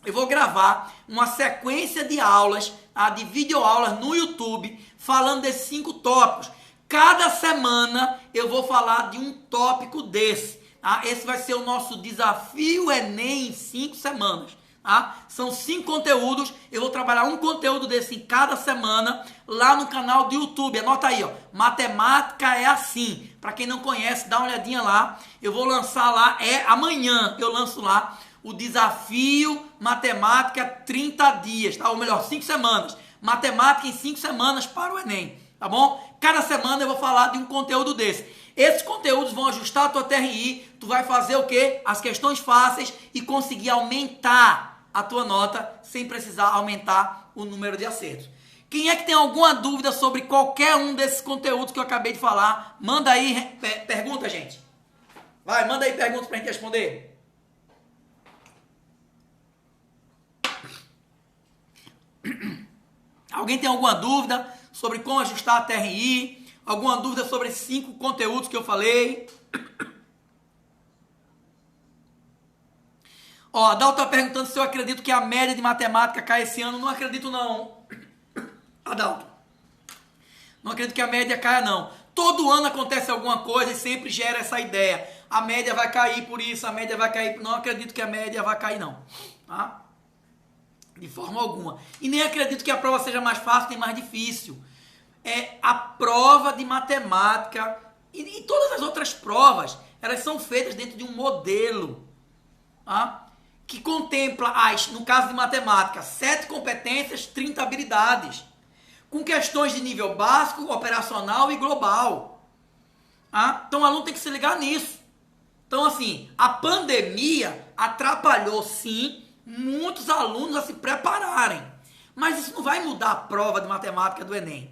S1: Eu vou gravar uma sequência de aulas, tá? De videoaulas no YouTube, falando desses 5 tópicos. Cada semana eu vou falar de um tópico desse. Tá? Esse vai ser o nosso desafio Enem em 5 semanas. Tá? São 5 conteúdos, eu vou trabalhar um conteúdo desse em cada semana lá no canal do YouTube. Anota aí, ó, Matemática é Assim. Para quem não conhece, dá uma olhadinha lá. Eu vou lançar lá, amanhã eu lanço lá o desafio Matemática 30 dias, tá? Ou melhor, 5 semanas. Matemática em 5 semanas para o Enem, tá bom? Cada semana eu vou falar de um conteúdo desse. Esses conteúdos vão ajustar a tua TRI, tu vai fazer o quê? As questões fáceis e conseguir aumentar a tua nota sem precisar aumentar o número de acertos. Quem é que tem alguma dúvida sobre qualquer um desses conteúdos que eu acabei de falar? Manda aí, pergunta, gente. Vai, manda aí perguntas pra gente responder. Alguém tem alguma dúvida sobre como ajustar a TRI? Alguma dúvida sobre esses 5 conteúdos que eu falei? Ó, a Dal tá perguntando se eu acredito que a média de matemática cai esse ano. Não acredito, não. Adalto. Não acredito que a média caia, não. Todo ano acontece alguma coisa e sempre gera essa ideia. A média vai cair por isso, a média vai cair. Não acredito que a média vai cair, não. Tá? De forma alguma. E nem acredito que a prova seja mais fácil nem mais difícil. A prova de matemática e todas as outras provas, elas são feitas dentro de um modelo. Tá? Que contempla, no caso de matemática, 7 competências, 30 habilidades, com questões de nível básico, operacional e global. Então o aluno tem que se ligar nisso. Então assim, a pandemia atrapalhou sim muitos alunos a se prepararem, mas isso não vai mudar a prova de matemática do Enem.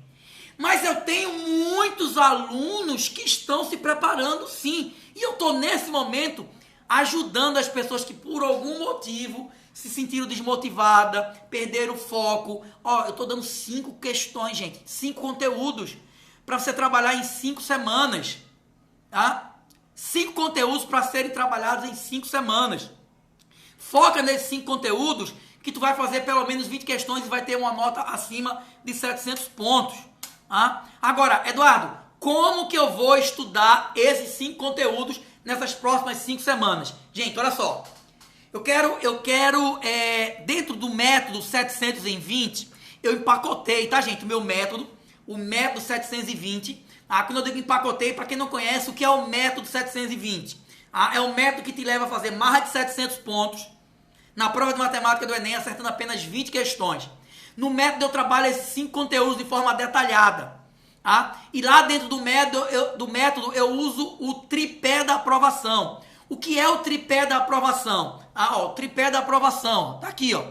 S1: Mas eu tenho muitos alunos que estão se preparando sim, e eu estou nesse momento ajudando as pessoas que por algum motivo se sentiram desmotivadas, perderam o foco. Ó, eu estou dando 5 questões, gente, 5 conteúdos para você trabalhar em 5 semanas, tá? 5 conteúdos para serem trabalhados em 5 semanas. Foca nesses 5 conteúdos que tu vai fazer pelo menos 20 questões e vai ter uma nota acima de 700 pontos. Tá? Agora, Eduardo, como que eu vou estudar esses 5 conteúdos nessas próximas 5 semanas? Gente, olha só. Eu quero dentro do método 700 em 20, eu empacotei, tá, gente? O método 720. Tá? Quando eu digo empacotei, para quem não conhece, o que é o método 720? É um método que te leva a fazer mais de 700 pontos na prova de matemática do Enem, acertando apenas 20 questões. No método eu trabalho esses 5 conteúdos de forma detalhada. Tá? E lá dentro do método eu uso o tripé da aprovação. O que é o tripé da aprovação? O tripé da aprovação. Tá aqui, ó.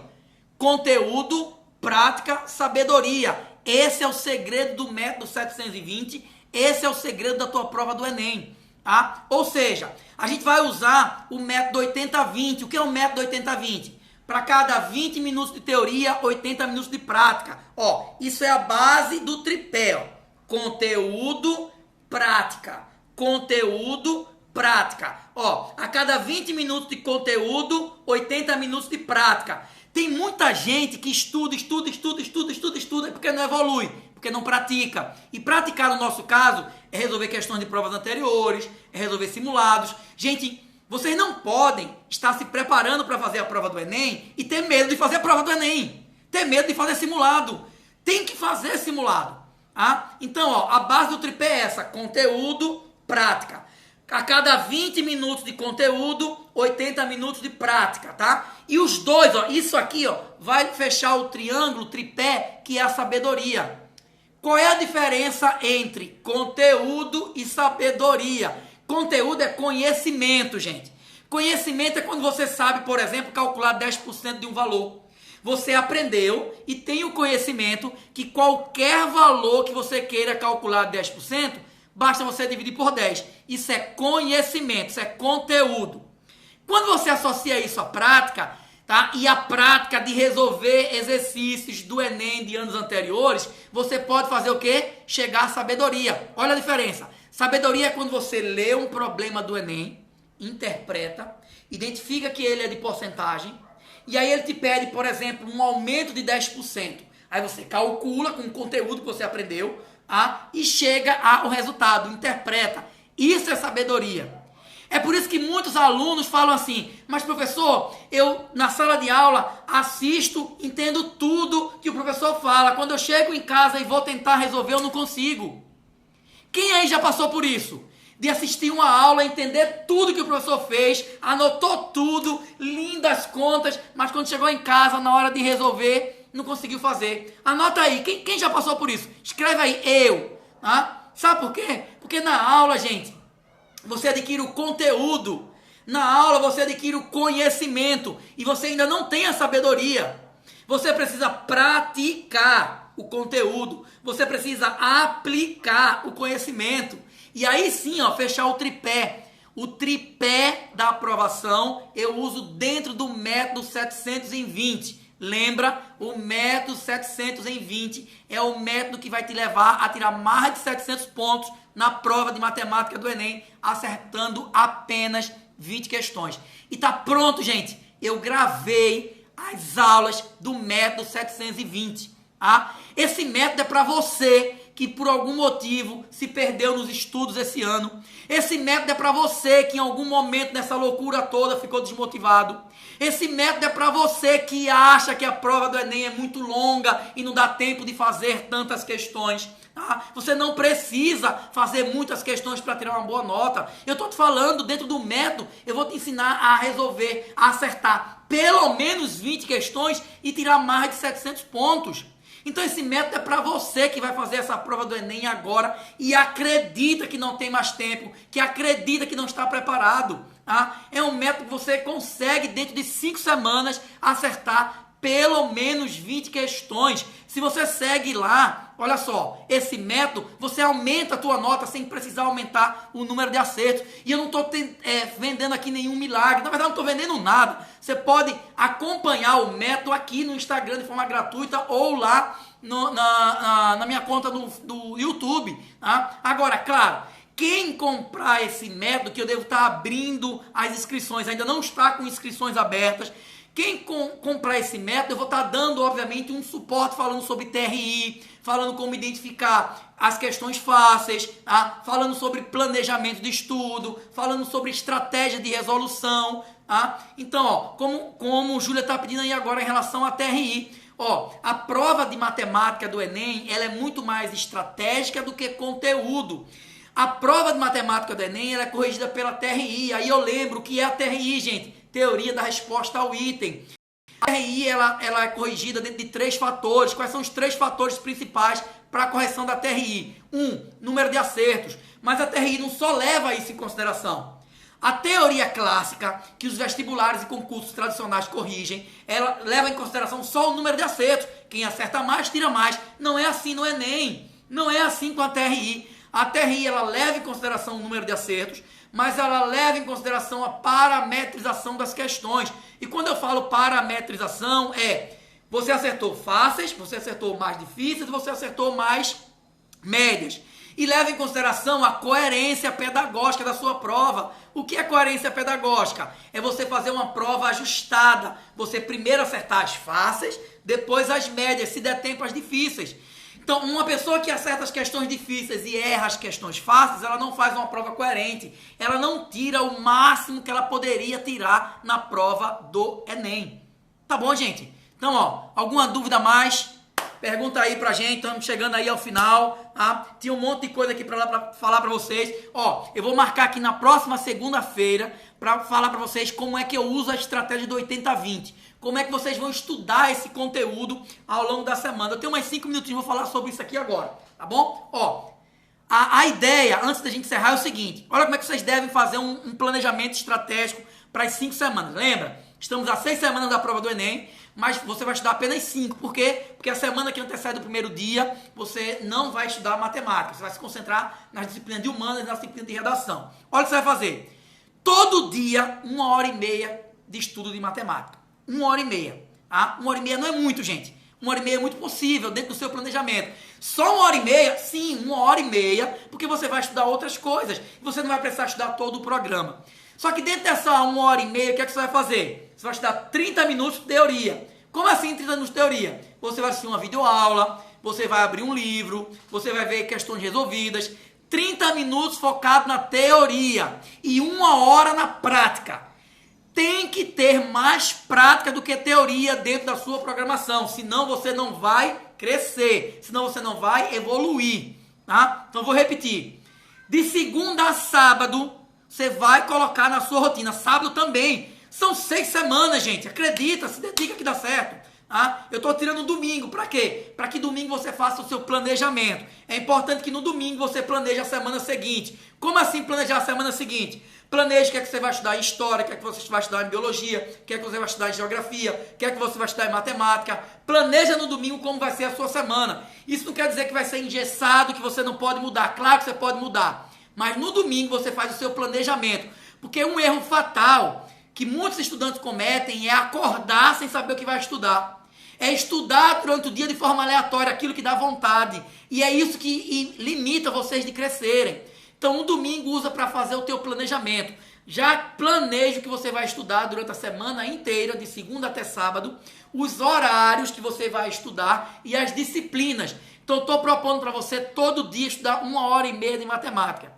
S1: Conteúdo, prática, sabedoria. Esse é o segredo do método 720. Esse é o segredo da tua prova do Enem. Tá? Ou seja, a gente vai usar o método 80-20. O que é o método 80-20? Para cada 20 minutos de teoria, 80 minutos de prática. Ó, isso é a base do tripé. Ó. Conteúdo, prática. Conteúdo, prática. Ó, a cada 20 minutos de conteúdo, 80 minutos de prática. Tem muita gente que estuda porque não evolui, porque não pratica. E praticar, no nosso caso, é resolver questões de provas anteriores, é resolver simulados. Gente, vocês não podem estar se preparando para fazer a prova do Enem e ter medo de fazer a prova do Enem. Ter medo de fazer simulado. Tem que fazer simulado. Tá? Então, ó, a base do tripé é essa. Conteúdo, prática. A cada 20 minutos de conteúdo, 80 minutos de prática, tá? E os dois, ó, isso aqui, ó, vai fechar o triângulo, tripé, que é a sabedoria. Qual é a diferença entre conteúdo e sabedoria? Conteúdo é conhecimento, gente. Conhecimento é quando você sabe, por exemplo, calcular 10% de um valor. Você aprendeu e tem o conhecimento que qualquer valor que você queira calcular 10%, basta você dividir por 10. Isso é conhecimento, isso é conteúdo. Quando você associa isso à prática, tá? E a prática de resolver exercícios do Enem de anos anteriores, você pode fazer o quê? Chegar à sabedoria. Olha a diferença. Sabedoria é quando você lê um problema do Enem, interpreta, identifica que ele é de porcentagem, e aí ele te pede, por exemplo, um aumento de 10%. Aí você calcula com o conteúdo que você aprendeu, e chega ao resultado, interpreta. Isso é sabedoria. É por isso que muitos alunos falam assim, mas professor, eu na sala de aula assisto, entendo tudo que o professor fala. Quando eu chego em casa e vou tentar resolver, eu não consigo. Quem aí já passou por isso? De assistir uma aula, entender tudo que o professor fez, anotou tudo, lindas contas, mas quando chegou em casa, na hora de resolver, não conseguiu fazer. Anota aí, quem já passou por isso? Escreve aí, eu. Tá? Sabe por quê? Porque na aula, gente, você adquire o conteúdo. Na aula você adquire o conhecimento. E você ainda não tem a sabedoria. Você precisa praticar o conteúdo. Você precisa aplicar o conhecimento. E aí sim, ó, fechar o tripé. O tripé da aprovação eu uso dentro do método 720. Lembra? O método 720 é o método que vai te levar a tirar mais de 700 pontos na prova de matemática do Enem, acertando apenas 20 questões. E tá pronto, gente. Eu gravei as aulas do método 720. Tá? Esse método é para você que por algum motivo se perdeu nos estudos esse ano. Esse método é para você que em algum momento nessa loucura toda ficou desmotivado. Esse método é para você que acha que a prova do Enem é muito longa e não dá tempo de fazer tantas questões. Tá? Você não precisa fazer muitas questões para tirar uma boa nota. Eu estou te falando, dentro do método, eu vou te ensinar a resolver, a acertar pelo menos 20 questões e tirar mais de 700 pontos. Então esse método é para você que vai fazer essa prova do Enem agora e acredita que não tem mais tempo, que acredita que não está preparado. Tá? É um método que você consegue dentro de 5 semanas acertar pelo menos 20 questões. Se você segue lá, olha só, esse método, você aumenta a tua nota sem precisar aumentar o número de acertos. E eu não estou vendendo aqui nenhum milagre. Na verdade, não estou vendendo nada. Você pode acompanhar o método aqui no Instagram de forma gratuita ou lá na minha conta do YouTube. Tá? Agora, claro, quem comprar esse método, que eu devo estar abrindo as inscrições, ainda não está com inscrições abertas. Quem comprar esse método, eu vou estar dando, obviamente, um suporte falando sobre TRI, falando como identificar as questões fáceis, tá? Falando sobre planejamento de estudo, falando sobre estratégia de resolução. Tá? Então, ó, como o Júlia está pedindo aí agora em relação à TRI, ó, a prova de matemática do Enem, ela é muito mais estratégica do que conteúdo. A prova de matemática do Enem, ela é corrigida pela TRI. Aí eu lembro que é a TRI, gente. Teoria da resposta ao item. A TRI ela é corrigida dentro de 3 fatores. Quais são os 3 fatores principais para a correção da TRI? 1, número de acertos. Mas a TRI não só leva isso em consideração. A teoria clássica, que os vestibulares e concursos tradicionais corrigem, ela leva em consideração só o número de acertos. Quem acerta mais, tira mais. Não é assim no Enem. Não é assim com a TRI. A TRI ela leva em consideração o número de acertos, mas ela leva em consideração a parametrização das questões. E quando eu falo parametrização, você acertou fáceis, você acertou mais difíceis, você acertou mais médias. E leva em consideração a coerência pedagógica da sua prova. O que é coerência pedagógica? É você fazer uma prova ajustada. Você primeiro acertar as fáceis, depois as médias, se der tempo as difíceis. Então, uma pessoa que acerta as questões difíceis e erra as questões fáceis, ela não faz uma prova coerente. Ela não tira o máximo que ela poderia tirar na prova do Enem. Tá bom, gente? Então, ó, alguma dúvida mais? Pergunta aí pra gente, estamos chegando aí ao final, tá? Tinha um monte de coisa aqui pra falar pra vocês. Ó, eu vou marcar aqui na próxima segunda-feira pra falar pra vocês como é que eu uso a estratégia do 80-20. Como é que vocês vão estudar esse conteúdo ao longo da semana. Eu tenho mais 5 minutinhos, vou falar sobre isso aqui agora, tá bom? Ó, a ideia, antes da gente encerrar, é o seguinte. Olha como é que vocês devem fazer um planejamento estratégico para as 5 semanas. Lembra? Estamos a 6 semanas da prova do Enem, mas você vai estudar apenas 5. Por quê? Porque a semana que antecede o primeiro dia, você não vai estudar matemática. Você vai se concentrar nas disciplinas de humanas e nas disciplinas de redação. Olha o que você vai fazer. Todo dia, 1h30 de estudo de matemática. 1h30. Tá? 1h30 não é muito, gente. 1h30 é muito possível dentro do seu planejamento. Só 1h30? Sim, 1h30, porque você vai estudar outras coisas. Você não vai precisar estudar todo o programa. Só que dentro dessa 1h30, o que é que você vai fazer? Você vai estudar 30 minutos de teoria. Como assim 30 minutos de teoria? Você vai assistir uma videoaula, você vai abrir um livro, você vai ver questões resolvidas. 30 minutos focado na teoria e 1 hora na prática. Tem que ter mais prática do que teoria dentro da sua programação, senão você não vai crescer, senão você não vai evoluir, tá? Então vou repetir. De segunda a sábado, você vai colocar na sua rotina. Sábado também. São 6 semanas, gente. Acredita, se dedica que dá certo. Tá? Eu estou tirando domingo. Para quê? Para que domingo você faça o seu planejamento. É importante que no domingo você planeje a semana seguinte. Como assim planejar a semana seguinte? Planeje o que é que você vai estudar em história, o que é que você vai estudar em biologia, o que é que você vai estudar em geografia, o que é que você vai estudar em matemática. Planeja no domingo como vai ser a sua semana. Isso não quer dizer que vai ser engessado, que você não pode mudar. Claro que você pode mudar. Mas no domingo você faz o seu planejamento. Porque um erro fatal que muitos estudantes cometem é acordar sem saber o que vai estudar. É estudar durante o dia de forma aleatória aquilo que dá vontade. E é isso que limita vocês de crescerem. Então, um domingo usa para fazer o teu planejamento. Já planeja o que você vai estudar durante a semana inteira, de segunda até sábado, os horários que você vai estudar e as disciplinas. Então, eu estou propondo para você todo dia estudar 1h30 de matemática.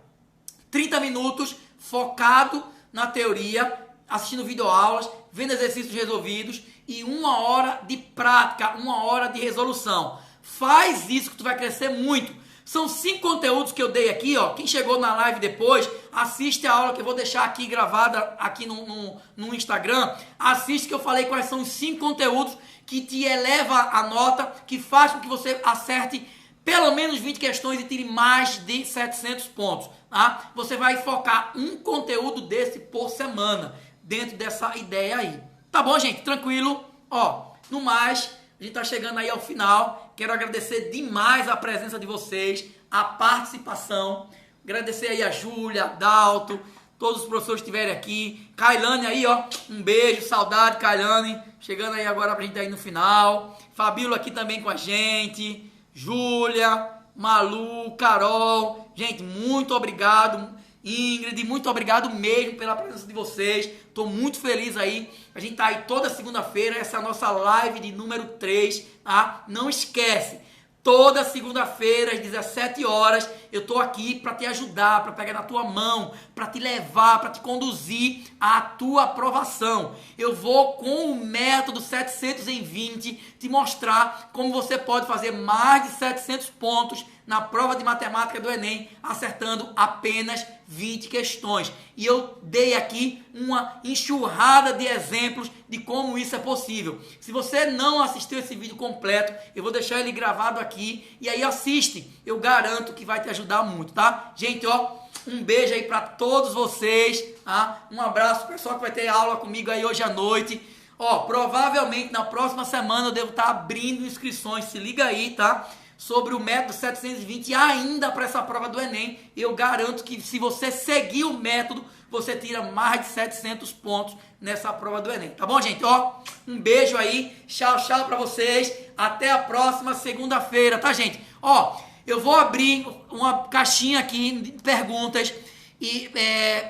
S1: 30 minutos focado na teoria, assistindo videoaulas, vendo exercícios resolvidos e 1 hora de prática, 1 hora de resolução. Faz isso que tu vai crescer muito. São 5 conteúdos que eu dei aqui, ó. Quem chegou na live depois, assiste a aula que eu vou deixar aqui gravada aqui no Instagram. Assiste que eu falei quais são os 5 conteúdos que te eleva a nota, que faz com que você acerte pelo menos 20 questões e tire mais de 700 pontos. Tá? Você vai focar um conteúdo desse por semana, dentro dessa ideia aí. Tá bom, gente? Tranquilo? Ó, no mais, a gente tá chegando aí ao final. Quero agradecer demais a presença de vocês, a participação. Agradecer aí a Júlia, a Dalto, todos os professores que estiverem aqui. Kailane aí, ó, um beijo, saudade, Kailane. Chegando aí agora pra gente ir no final. Fabíola aqui também com a gente. Júlia, Malu, Carol. Gente, muito obrigado. Ingrid, muito obrigado mesmo pela presença de vocês. Estou muito feliz aí. A gente tá aí toda segunda-feira. Essa é a nossa live de número 3. Tá? Não esquece. Toda segunda-feira, às 17 horas, eu estou aqui para te ajudar, para pegar na tua mão, para te levar, para te conduzir à tua aprovação. Eu vou, com o método 700 em 20, te mostrar como você pode fazer mais de 700 pontos na prova de matemática do Enem, acertando apenas 20 questões. E eu dei aqui uma enxurrada de exemplos de como isso é possível. Se você não assistiu esse vídeo completo, eu vou deixar ele gravado aqui, e aí assiste. Eu garanto que vai te ajudar muito, tá? Gente, ó, um beijo aí para todos vocês, tá? Um abraço, pessoal que vai ter aula comigo aí hoje à noite. Ó, provavelmente na próxima semana eu devo estar abrindo inscrições, se liga aí, tá? Sobre o método 720 ainda para essa prova do Enem. Eu garanto que se você seguir o método, você tira mais de 700 pontos nessa prova do Enem. Tá bom, gente? Ó, um beijo aí. Tchau, tchau para vocês. Até a próxima segunda-feira, tá, gente? Ó, eu vou abrir uma caixinha aqui de perguntas e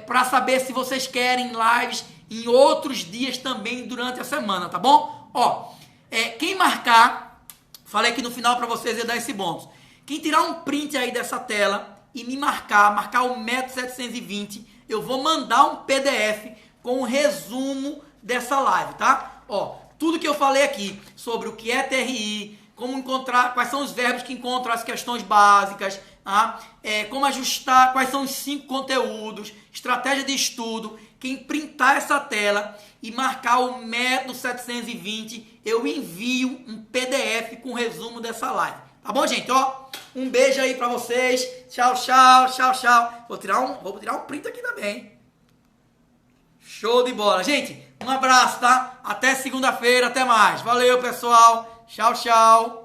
S1: para saber se vocês querem lives em outros dias também durante a semana, tá bom? Ó, quem marcar... Falei que no final para vocês ia dar esse bônus. Quem tirar um print aí dessa tela e me marcar o método 720, eu vou mandar um PDF com um resumo dessa live, tá? Ó, tudo que eu falei aqui sobre o que é TRI, como encontrar, quais são os verbos que encontram as questões básicas, tá? Como ajustar, quais são os 5 conteúdos, estratégia de estudo. Quem printar essa tela e marcar o método 720, eu envio um PDF com resumo dessa live. Tá bom, gente? Ó, um beijo aí pra vocês. Tchau, tchau, tchau, tchau. Vou tirar um print aqui também. Show de bola. Gente, um abraço, tá? Até segunda-feira, até mais. Valeu, pessoal. Tchau, tchau.